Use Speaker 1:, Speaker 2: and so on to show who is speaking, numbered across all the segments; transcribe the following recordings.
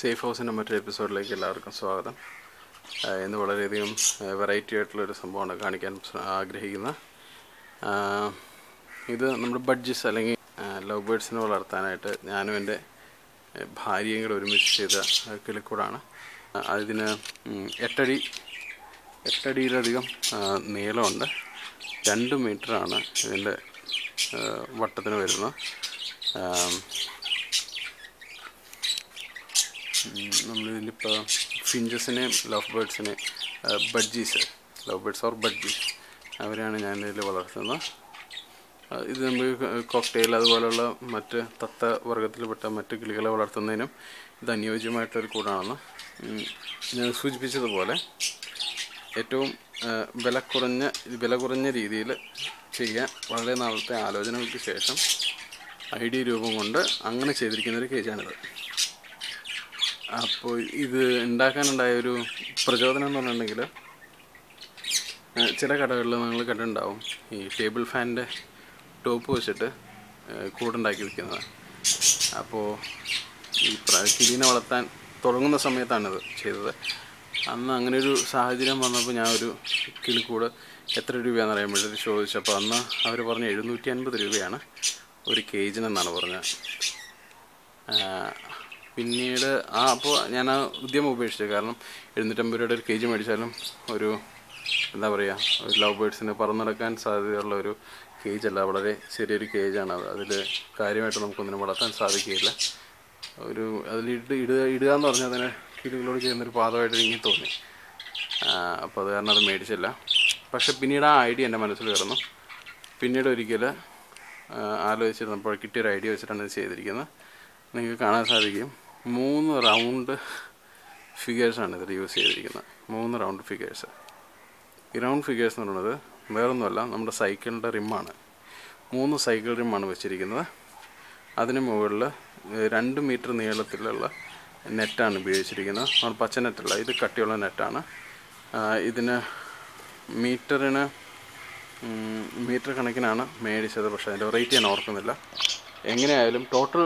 Speaker 1: Safe ഹൗസിൻ്റെ മറ്റൊരു എപ്പിസോഡിലേക്ക് എല്ലാവർക്കും സ്വാഗതം. ഇന്ന് വളരെയധികം വെറൈറ്റി ആയിട്ടുള്ളൊരു സംഭവമാണ് കാണിക്കാൻ ആഗ്രഹിക്കുന്ന. ഇത് നമ്മുടെ ബഡ്ജീസ് അല്ലെങ്കിൽ ലവ് ബേർഡ്സിനെ വളർത്താനായിട്ട് ഞാനും എൻ്റെ ഭാര്യയും കൂടെ ഒരുമിച്ച് ചെയ്ത കിളിക്കൂടാണ്. അതിന് 8 അടിയിലധികം നീളമുണ്ട്. 2 മീറ്ററാണ് ഇതിൻ്റെ വട്ടത്തിന് വരുന്നത്. നമ്മളിതിലിപ്പോൾ ഫിഞ്ചസിനെയും ലവ് ബേർഡ്സിനെയും ലവ് ബേർഡ്സ് ഓർ ബഡ്ജീസ് അവരെയാണ് ഞാനിതിൽ വളർത്തുന്നത്. ഇത് നമുക്ക് കോക്ടെയിൽ അതുപോലെയുള്ള മറ്റ് തത്ത വർഗത്തിൽപ്പെട്ട മറ്റ് കിളികളെ വളർത്തുന്നതിനും ഇത് അനുയോജ്യമായിട്ടൊരു കൂടാണെന്ന് ഞാൻ സൂചിപ്പിച്ചതുപോലെ ഏറ്റവും വില കുറഞ്ഞ രീതിയിൽ ചെയ്യാൻ വളരെ നാളത്തെ ആലോചനകൾക്ക് ശേഷം ഐഡിയ രൂപം കൊണ്ട് അങ്ങനെ ചെയ്തിരിക്കുന്നൊരു കേജാണിത്. അപ്പോൾ ഇത് ഉണ്ടാക്കാനുണ്ടായൊരു പ്രചോദനം എന്ന് പറഞ്ഞിട്ടുണ്ടെങ്കിൽ, ചില കടകളിൽ നിങ്ങൾ കണ്ടിട്ടുണ്ടാവും ഈ ടേബിൾ ഫാനിൻ്റെ ടോപ്പ് വെച്ചിട്ട് കൂടുണ്ടാക്കി വയ്ക്കുന്നത്. അപ്പോൾ ഈ കിളീനെ വളർത്താൻ തുടങ്ങുന്ന സമയത്താണിത് ചെയ്തത്. അന്ന് അങ്ങനെ ഒരു സാഹചര്യം വന്നപ്പോൾ ഞാൻ ഒരു കിളിക്കൂട് എത്ര രൂപയാണെന്ന് അറിയാൻ വേണ്ടി ചോദിച്ചപ്പോൾ അന്ന് അവർ പറഞ്ഞ 750 രൂപയാണ് ഒരു കേജിനെന്നാണ് പറഞ്ഞത്. പിന്നീട് അപ്പോൾ ഞാൻ ആ ഉദ്യമം ഉപേക്ഷിച്ചു. കാരണം 750 രൂപയുടെ ഒരു കേജ് മേടിച്ചാലും ഒരു എന്താ പറയുക, ഒരു ലവ് ബേർഡ്സിന് പറന്നെടുക്കാൻ സാധ്യതയുള്ള ഒരു കേജല്ല. വളരെ ചെറിയൊരു കേജാണ്. അതിൽ കാര്യമായിട്ട് നമുക്കൊന്നിനും വളർത്താൻ സാധിക്കുകയില്ല. ഇടുക എന്ന് പറഞ്ഞാൽ അതിന് കിളികളോട് ചെയ്യുന്നൊരു പാദമായിട്ട് എനിക്ക് തോന്നി. അപ്പോൾ അത് കാരണം അത് മേടിച്ചില്ല. പക്ഷെ പിന്നീട് ആ ഐഡിയ എൻ്റെ മനസ്സിൽ കയറുന്നു. പിന്നീട് ഒരിക്കൽ ആലോചിച്ചിരുന്നപ്പോൾ കിട്ടിയൊരു ഐഡിയ വെച്ചിട്ടാണ് ഇത് ചെയ്തിരിക്കുന്നത്. നിങ്ങൾക്ക് കാണാൻ സാധിക്കും 3 റൗണ്ട് ഫിഗേഴ്സാണ് ഇതിൽ യൂസ് ചെയ്തിരിക്കുന്നത്. 3 റൗണ്ട് ഫിഗേഴ്സ്. ഈ റൗണ്ട് ഫിഗേഴ്സ് എന്ന് പറയുന്നത് വേറൊന്നുമല്ല, നമ്മുടെ സൈക്കിളിൻ്റെ റിമ്മാണ്. 3 സൈക്കിൾ റിമ്മാണ് വെച്ചിരിക്കുന്നത്. അതിന് മുകളിൽ 2 മീറ്റർ നീളത്തിലുള്ള നെറ്റാണ് ഉപയോഗിച്ചിരിക്കുന്നത്. നമ്മൾ പച്ച നെറ്റല്ല, ഇത് കട്ടിയുള്ള നെറ്റാണ്. ഇതിന് മീറ്റർ കണക്കിനാണ് മേടിച്ചത്. പക്ഷേ അതിൻ്റെ റേറ്റ് ഞാൻ ഓർക്കുന്നില്ല. എങ്ങനെയായാലും ടോട്ടൽ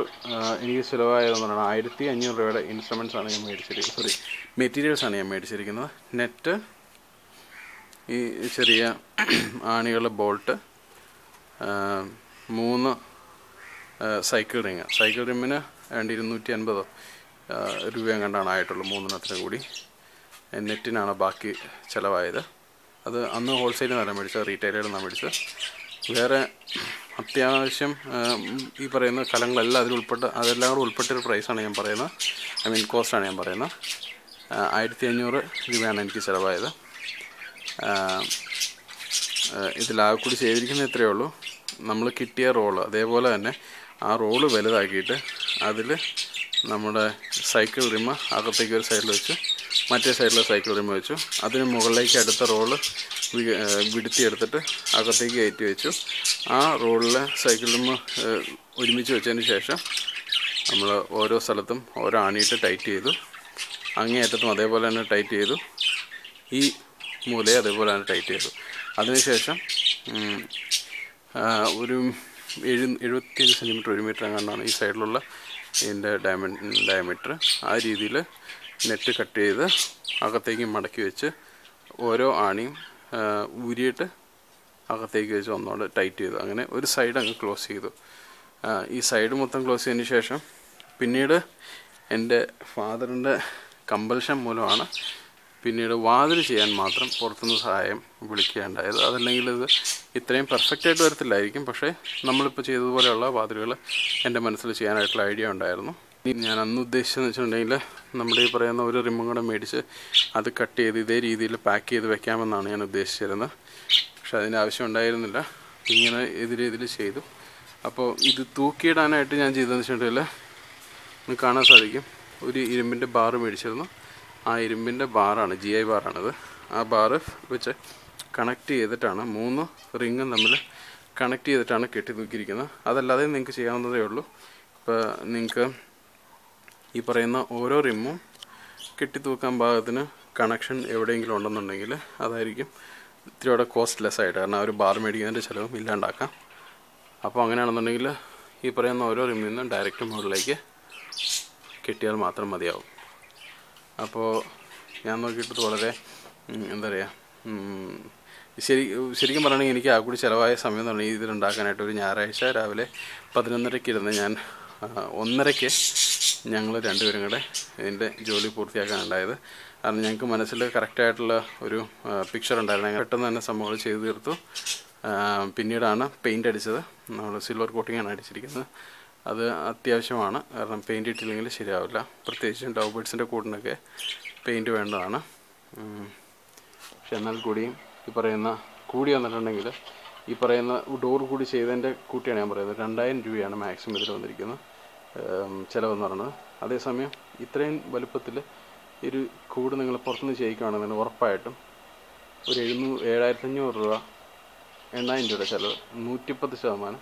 Speaker 1: എനിക്ക് ചിലവായതെന്ന് പറഞ്ഞാൽ 1500 രൂപയുടെ ഇൻസ്ട്രുമെൻറ്റ്സാണ് ഞാൻ മേടിച്ചിരിക്കുന്നത്. മെറ്റീരിയൽസാണ് ഞാൻ മേടിച്ചിരിക്കുന്നത്. നെറ്റ്, ഈ ചെറിയ ആണികളുടെ ബോൾട്ട്, 3 സൈക്കിൾ റിമ്മിന് 250 രൂപയും കണ്ടാണ് ആയിട്ടുള്ളൂ 3 കൂടി. നെറ്റിനാണ് ബാക്കി ചിലവായത്. അത് അന്ന് ഹോൾസെയിൽ നിന്നല്ല മേടിച്ചത്, റീറ്റെയിലിൽ നിന്നാണ് മേടിച്ചത്. വേറെ അത്യാവശ്യം ഈ പറയുന്ന കലങ്ങളെല്ലാം അതെല്ലാം കൂടെ ഉൾപ്പെട്ടൊരു പ്രൈസാണ് ഞാൻ പറയുന്നത്. കോസ്റ്റാണ് ഞാൻ പറയുന്നത്. 1500 രൂപയാണ് എനിക്ക് ചിലവായത്. ഇതിലാകെ കൂടി ചെയ്തിരിക്കുന്നത് ഇത്രയേ ഉള്ളൂ. നമ്മൾ കിട്ടിയ റോള് അതേപോലെ തന്നെ ആ റോള് വലുതാക്കിയിട്ട് അതിൽ നമ്മുടെ സൈക്കിൾ റിമ്മ് അകത്തേക്ക് ഒരു സൈഡിൽ വെച്ചു, മറ്റേ സൈഡിലെ സൈക്കിൾ റിമ്മ് വെച്ചു. അതിന് മുകളിലേക്ക് അടുത്ത റോള് വിടുത്തിയെടുത്തിട്ട് അകത്തേക്ക് കയറ്റി വെച്ചു. ആ റോളിലെ സൈക്കിൾ റിമ്മ് ഒരുമിച്ച് വെച്ചതിന് ശേഷം നമ്മൾ ഓരോ സ്ഥലത്തും ഓരോ ആണിയിട്ട് ടൈറ്റ് ചെയ്തു. അങ്ങേയറ്റത്തും അതേപോലെ തന്നെ ടൈറ്റ് ചെയ്തു. ഈ മൂലയെ അതേപോലെ തന്നെ ടൈറ്റ് ചെയ്തു. അതിനുശേഷം ഒരു 75 സെൻറ്റിമീറ്റർ 1 മീറ്റർ എങ്ങാണ്ടാണ് ഈ സൈഡിലുള്ള ഇതിൻ്റെ ഡയമീറ്റർ. ആ രീതിയിൽ നെറ്റ് കട്ട് ചെയ്ത് അകത്തേക്ക് മടക്കി വെച്ച് ഓരോ ആണിയും ഊരിയിട്ട് അകത്തേക്ക് വെച്ച് ഒന്നുകൂടെ ടൈറ്റ് ചെയ്തു. അങ്ങനെ ഒരു സൈഡ് അങ്ങ് ക്ലോസ് ചെയ്തു. ഈ സൈഡ് മൊത്തം ക്ലോസ് ചെയ്തതിന് ശേഷം പിന്നീട് എൻ്റെ ഫാദറിൻ്റെ കമ്പൽഷൻ മൂലമാണ് പിന്നീട് വാതിൽ ചെയ്യാൻ മാത്രം പുറത്തുനിന്ന് സഹായം വിളിക്കുകയുണ്ടായത്. അതല്ലെങ്കിൽ ഇത് ഇത്രയും പെർഫെക്റ്റായിട്ട് വരത്തില്ലായിരിക്കും. പക്ഷേ നമ്മളിപ്പോൾ ചെയ്തതുപോലെയുള്ള വാതിലുകൾ എൻ്റെ മനസ്സിൽ ചെയ്യാനായിട്ടുള്ള ഐഡിയ ഉണ്ടായിരുന്നു. ഞാൻ അന്ന് ഉദ്ദേശിച്ചതെന്ന് വെച്ചിട്ടുണ്ടെങ്കിൽ നമ്മുടെ ഈ പറയുന്ന ഒരു റിമ്മും കൂടെ മേടിച്ച് അത് കട്ട് ചെയ്ത് ഇതേ രീതിയിൽ പാക്ക് ചെയ്ത് വെക്കാമെന്നാണ് ഞാൻ ഉദ്ദേശിച്ചിരുന്നത്. പക്ഷെ അതിൻ്റെ ആവശ്യം ഉണ്ടായിരുന്നില്ല. ഇങ്ങനെ ഇതിൽ ചെയ്തു. അപ്പോൾ ഇത് തൂക്കിയിടാനായിട്ട് ഞാൻ ചെയ്തതെന്ന് വെച്ചിട്ടുണ്ടെങ്കിൽ നിങ്ങൾക്ക് കാണാൻ സാധിക്കും, ഒരു ഇരുമ്പിൻ്റെ ബാറ് മേടിച്ചിരുന്നു. ആ ഇരുമ്പിൻ്റെ ബാറാണ്, GI ബാറാണിത്. ആ ബാറ് വെച്ച് കണക്ട് ചെയ്തിട്ടാണ് 3 റിങ്ങും തമ്മിൽ കണക്ട് ചെയ്തിട്ടാണ് കെട്ടി തൂക്കിയിരിക്കുന്നത്. അതല്ലാതെ നിങ്ങൾക്ക് ചെയ്യാവുന്നതേ ഉള്ളൂ. ഇപ്പോൾ നിങ്ങൾക്ക് ഈ പറയുന്ന ഓരോ റിമ്മും കെട്ടി തൂക്കാൻ പാകത്തിന് കണക്ഷൻ എവിടെയെങ്കിലും ഉണ്ടെന്നുണ്ടെങ്കിൽ അതായിരിക്കും ഇത്തിരിയോടെ കോസ്റ്റ്ലെസ് ആയിട്ട്. കാരണം ഒരു ബാർ മേടിക്കുന്നതിൻ്റെ ചിലവും ഇല്ലാണ്ടാക്കാം. അപ്പോൾ അങ്ങനെയാണെന്നുണ്ടെങ്കിൽ ഈ പറയുന്ന ഓരോ റിമ്മിൽ നിന്നും ഡയറക്റ്റ് മുകളിലേക്ക് കെട്ടിയാൽ മാത്രം മതിയാവും. അപ്പോൾ ഞാൻ നോക്കിയിട്ട് വളരെ എന്താ പറയുക, ശരിക്കും പറയുകയാണെങ്കിൽ എനിക്ക് ആ കൂടി ചിലവായ സമയം എന്ന് പറഞ്ഞാൽ ഇതിലുണ്ടാക്കാനായിട്ട് ഒരു ഞായറാഴ്ച രാവിലെ 11:30 ഇരുന്ന് ഞാൻ 1:30 ഞങ്ങൾ രണ്ടുപേരും കൂടെ ഇതിൻ്റെ ജോലി പൂർത്തിയാക്കാനുണ്ടായത്. കാരണം ഞങ്ങൾക്ക് മനസ്സിൽ കറക്റ്റായിട്ടുള്ള ഒരു പിക്ചർ ഉണ്ടായിരുന്നു. ഞങ്ങൾ പെട്ടെന്ന് തന്നെ സംഭവങ്ങൾ ചെയ്തു തീർത്തു. പിന്നീടാണ് പെയിൻ്റ് അടിച്ചത്. നമ്മൾ സിൽവർ കോട്ടിങ്ങാണ് അടിച്ചിരിക്കുന്നത്. അത് അത്യാവശ്യമാണ്, കാരണം പെയിൻ്റ് ഇട്ടില്ലെങ്കിൽ ശരിയാവില്ല. പ്രത്യേകിച്ചും ലവ് ബേർഡ്സിൻ്റെ കൂടിനൊക്കെ പെയിൻറ്റ് വേണ്ടതാണ്. പക്ഷെ എന്നാൽ കൂടിയും ഈ പറയുന്ന കൂടി വന്നിട്ടുണ്ടെങ്കിൽ ഈ പറയുന്ന ഡോർ കൂടി ചെയ്തതിൻ്റെ കൂട്ടിയാണ് ഞാൻ പറയുന്നത്. 2000 രൂപയാണ് മാക്സിമം ഇതിൽ വന്നിരിക്കുന്നത് ചിലവെന്ന് പറയുന്നത്. അതേസമയം ഇത്രയും വലുപ്പത്തിൽ ഒരു കൂട് നിങ്ങൾ പുറത്തുനിന്ന് ചെയ്യിക്കുകയാണെന്നുണ്ടെങ്കിൽ ഉറപ്പായിട്ടും ഒരു 7500 രൂപ 8000 രൂപയുടെ ചിലവ് 110%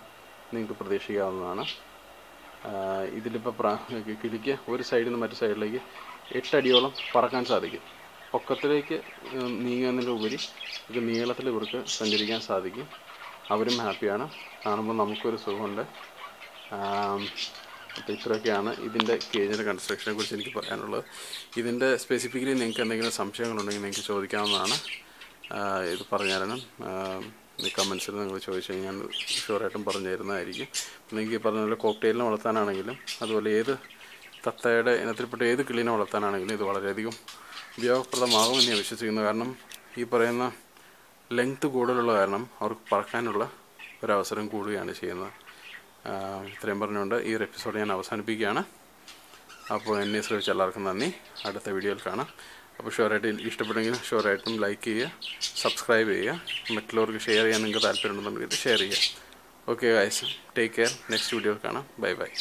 Speaker 1: നിങ്ങൾക്ക് പ്രതീക്ഷിക്കാവുന്നതാണ്. ഇതിലിപ്പോൾ കിളിക്ക് ഒരു സൈഡിൽ നിന്ന് മറ്റു സൈഡിലേക്ക് 8 അടിയോളം പറക്കാൻ സാധിക്കും. പൊക്കത്തിലേക്ക് നീങ്ങുന്നതിലുപരി ഇത് നീളത്തിൽ ഇവർക്ക് സഞ്ചരിക്കാൻ സാധിക്കും. അവരും ഹാപ്പിയാണ്, കാണുമ്പോൾ നമുക്കൊരു സുഖമുണ്ട്. അപ്പോൾ ഇത്രയൊക്കെയാണ് ഇതിൻ്റെ കേജിൻ്റെ കൺസ്ട്രക്ഷനെ കുറിച്ച് എനിക്ക് പറയാനുള്ളത്. ഇതിൻ്റെ സ്പെസിഫിക്കലി നിങ്ങൾക്ക് എന്തെങ്കിലും സംശയങ്ങളുണ്ടെങ്കിൽ നിങ്ങൾക്ക് ചോദിക്കാവുന്നതാണ്. ഇത് പറഞ്ഞു തരണം. കമൻസിൽ നിങ്ങൾ ചോദിച്ചു കഴിഞ്ഞാൽ ഞാൻ ഷുവറായിട്ടും പറഞ്ഞു തരുന്നതായിരിക്കും. നിങ്ങൾക്ക് ഈ പറഞ്ഞ പോലെ കോക്ടെയിലിനെ വളർത്താനാണെങ്കിലും അതുപോലെ ഏത് തത്തയുടെ ഇനത്തിൽപ്പെട്ട ഏത് കിളീനെ വളർത്താനാണെങ്കിലും ഇത് വളരെയധികം ഉപയോഗപ്രദമാകുമെന്ന് ഞാൻ വിശ്വസിക്കുന്നു. കാരണം ഈ പറയുന്ന ലെങ്ത്ത് കൂടുതലുള്ള കാരണം അവർക്ക് പറക്കാനുള്ള ഒരവസരം കൂടുകയാണ് ചെയ്യുന്നത്. ഇത്രയും പറഞ്ഞുകൊണ്ട് ഈ ഒരു എപ്പിസോഡ് ഞാൻ അവസാനിപ്പിക്കുകയാണ്. അപ്പോൾ എന്നെ ശ്രമിച്ച എല്ലാവർക്കും നന്ദി. അടുത്ത വീഡിയോയിൽ കാണാം. അപ്പോൾ ഷുവറായിട്ട് ഇഷ്ടപ്പെട്ടെങ്കിൽ ഷുവറായിട്ടും ലൈക്ക് ചെയ്യുക, സബ്സ്ക്രൈബ് ചെയ്യുക, മറ്റുള്ളവർക്ക് ഷെയർ ചെയ്യാൻ നിങ്ങൾക്ക് താല്പര്യമുണ്ടെന്നുണ്ടെങ്കിൽ ഷെയർ ചെയ്യുക. Okay guys, take care. Next വീഡിയോയിൽ കാണാം. Bye bye.